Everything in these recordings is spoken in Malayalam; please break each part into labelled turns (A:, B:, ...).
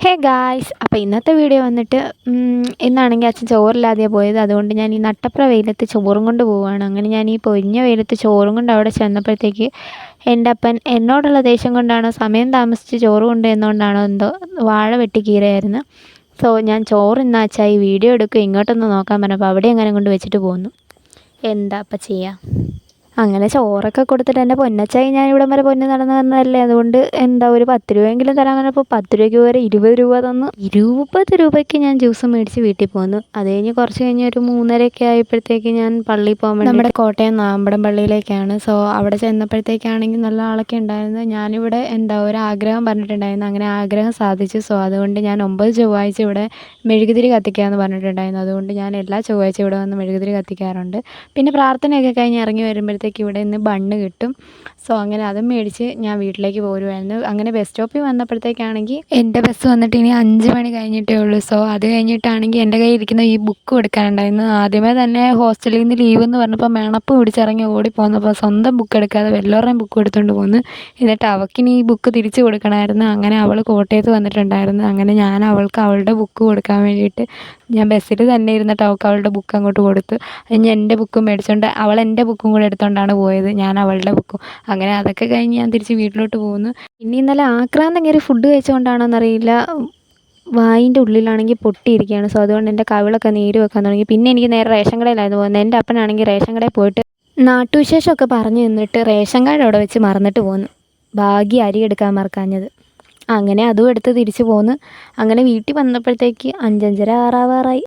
A: ഹേ ഗായ്സ്, അപ്പോൾ ഇന്നത്തെ വീഡിയോ വന്നിട്ട് ഇന്നാണെങ്കിൽ അച്ഛൻ ചോറില്ലാതെയാണ് പോയത്. അതുകൊണ്ട് ഞാൻ ഈ നട്ടപ്ര വെയിലത്ത് ചോറും കൊണ്ട് പോവുകയാണ്. അങ്ങനെ ഞാൻ ഈ പൊരിഞ്ഞ വെയിലത്ത് ചോറും കൊണ്ട് അവിടെ ചെന്നപ്പോഴത്തേക്ക് എൻ്റെ അപ്പൻ എന്നോടുള്ള ദേഷ്യം കൊണ്ടാണോ സമയം താമസിച്ച് ചോറ് കൊണ്ട് എന്നുകൊണ്ടാണോ എന്തോ വാഴ വെട്ടി കീറയായിരുന്നു. സോ ഞാൻ ചോറ് ഇന്നാ അച്ഛാ ഈ വീഡിയോ എടുക്കുക ഇങ്ങോട്ടൊന്ന് നോക്കാൻ പറഞ്ഞപ്പോൾ അവിടെ എങ്ങനെ കൊണ്ട് വെച്ചിട്ട് പോന്നു. എന്താ അപ്പം ചെയ്യുക. അങ്ങനെ ചോറൊക്കെ കൊടുത്തിട്ട് എൻ്റെ പൊന്നച്ചായി ഞാൻ ഇവിടം വരെ പൊന്ന് നടന്നു വന്നതല്ലേ, അതുകൊണ്ട് എന്താ ഒരു 10 രൂപയെങ്കിലും തരാൻ പറഞ്ഞപ്പോൾ 10 രൂപയ്ക്ക് വരെ 20 രൂപ തന്നു. 20 രൂപയ്ക്ക് ഞാൻ ജ്യൂസ് മേടിച്ച് വീട്ടിൽ പോന്നു. അത് കഴിഞ്ഞ് കുറച്ച് കഴിഞ്ഞ് ഒരു 3:30 ആയപ്പോഴത്തേക്ക് ഞാൻ പള്ളിയിൽ പോകാൻ വേണ്ടി നമ്മുടെ കോട്ടയം നാമ്പടം പള്ളിയിലേക്കാണ്. സോ അവിടെ ചെന്നപ്പോഴത്തേക്കാണെങ്കിൽ നല്ല ആളൊക്കെ ഉണ്ടായിരുന്നു. ഞാനിവിടെ എന്താ ഒരു ആഗ്രഹം പറഞ്ഞിട്ടുണ്ടായിരുന്നു, അങ്ങനെ ആഗ്രഹം സാധിച്ചു. സോ അതുകൊണ്ട് ഞാൻ 9 ചൊവ്വാഴ്ച ഇവിടെ മെഴുകുതിരി കത്തിക്കാമെന്ന് പറഞ്ഞിട്ടുണ്ടായിരുന്നു. അതുകൊണ്ട് ഞാൻ എല്ലാ ചൊവ്വാഴ്ച ഇവിടെ വന്ന് മെഴുകുതിരി കത്തിക്കാറുണ്ട്. പിന്നെ പ്രാർത്ഥനയൊക്കെ കഴിഞ്ഞ് ഇറങ്ങി വരുമ്പോഴത്തേക്ക് ഇവിടെ നിന്ന് ബണ്ണ് കിട്ടും. സോ അങ്ങനെ അതും മേടിച്ച് ഞാൻ വീട്ടിലേക്ക് പോരുമായിരുന്നു. അങ്ങനെ ബസ് സ്റ്റോപ്പിൽ വന്നപ്പോഴത്തേക്കാണെങ്കിൽ എൻ്റെ ബസ് വന്നിട്ട് ഇനി 5 മണി കഴിഞ്ഞിട്ടേ ഉള്ളൂ. സോ അത് കഴിഞ്ഞിട്ടാണെങ്കിൽ എൻ്റെ കയ്യിൽ ഇരിക്കുന്ന ഈ ബുക്ക് കൊടുക്കാനുണ്ടായിരുന്നു. ആദ്യമേ തന്നെ ഹോസ്റ്റലിൽ നിന്ന് ലീവ് എന്ന് പറഞ്ഞപ്പോൾ മണപ്പ് പിടിച്ചിറങ്ങി ഓടിപ്പോന്നപ്പോൾ സ്വന്തം ബുക്ക് എടുക്കാതെ വല്ലവരുടെയും ബുക്ക് എടുത്തുകൊണ്ട് പോന്നു. എന്നിട്ട് അവൾക്കിനി ഈ ബുക്ക് തിരിച്ച് കൊടുക്കണമായിരുന്നു. അങ്ങനെ അവൾ കോട്ടയത്ത് വന്നിട്ടുണ്ടായിരുന്നു. അങ്ങനെ ഞാൻ അവൾക്ക് അവളുടെ ബുക്ക് കൊടുക്കാൻ വേണ്ടിയിട്ട് ഞാൻ ബസ്സിൽ തന്നെ ഇരുന്നിട്ട് അവൾക്ക് അവളുടെ ബുക്ക് അങ്ങോട്ട് കൊടുത്തു. കഴിഞ്ഞ് എൻ്റെ ബുക്കും മേടിച്ചുകൊണ്ട് അവൾ എൻ്റെ ബുക്കും കൂടെ എടുത്തുകൊണ്ടാണ് പോയത്, ഞാൻ അവളുടെ ബുക്കും. അങ്ങനെ അതൊക്കെ കഴിഞ്ഞ് ഞാൻ തിരിച്ച് വീട്ടിലോട്ട് പോകുന്നു. ഇനി ഇന്നലെ ആക്രാന്തം കയറി ഫുഡ് കഴിച്ചുകൊണ്ടാണോന്നറിയില്ല, വായിൻ്റെ ഉള്ളിലാണെങ്കിൽ പൊട്ടിയിരിക്കുകയാണ്. സോ അതുകൊണ്ട് എൻ്റെ കവിളൊക്കെ നീര് വെക്കാൻ തുടങ്ങി. പിന്നെ എനിക്ക് നേരെ റേഷൻ കടയിലായിരുന്നു പോകുന്നത്. എൻ്റെ അപ്പനാണെങ്കിൽ റേഷൻ കടയിൽ പോയിട്ട് നാട്ടുവിശേഷമൊക്കെ പറഞ്ഞു നിന്നിട്ട് റേഷൻ കാർഡ് അവിടെ വെച്ച് മറന്നിട്ട് പോന്നു. ഭാഗ്യം അരി എടുക്കാൻ മറക്കാഞ്ഞത്. അങ്ങനെ അതും എടുത്ത് തിരിച്ച് പോന്ന്. അങ്ങനെ വീട്ടിൽ വന്നപ്പോഴത്തേക്ക് 5:30 6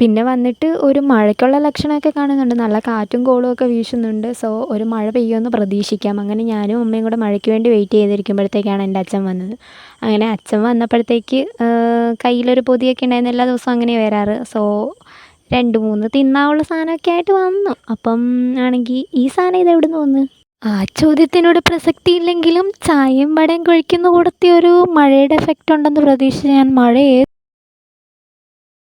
A: പിന്നെ വന്നിട്ട് ഒരു മഴയ്ക്കുള്ള ലക്ഷണമൊക്കെ കാണുന്നുണ്ട്. നല്ല കാറ്റും കോളും ഒക്കെ വീശുന്നുണ്ട്. സോ ഒരു മഴ പെയ്യുമെന്ന് പ്രതീക്ഷിക്കാം. അങ്ങനെ ഞാനും അമ്മയും കൂടെ മഴയ്ക്ക് വേണ്ടി വെയിറ്റ് ചെയ്തിരിക്കുമ്പോഴത്തേക്കാണ് എൻ്റെ അച്ഛൻ വന്നത്. അങ്ങനെ അച്ഛൻ വന്നപ്പോഴത്തേക്ക് കയ്യിലൊരു പൊതിയൊക്കെ ഉണ്ടായിരുന്നു. എല്ലാ ദിവസവും അങ്ങനെ വരാറ്. സോ 2-3 തിന്നാനുള്ള സാധനമൊക്കെ ആയിട്ട് വന്നു. അപ്പം ആണെങ്കിൽ ഈ സാധനം ഇത് എവിടെ നിന്ന് വന്നു? ആ ചോദ്യത്തിനോട് പ്രസക്തിയില്ലെങ്കിലും ചായയും വടയും കഴിക്കുന്ന കൂടത്തി ഒരു മഴയുടെ എഫക്റ്റ് ഉണ്ടെന്ന് പ്രതീക്ഷിച്ച് ഞാൻ മഴയെ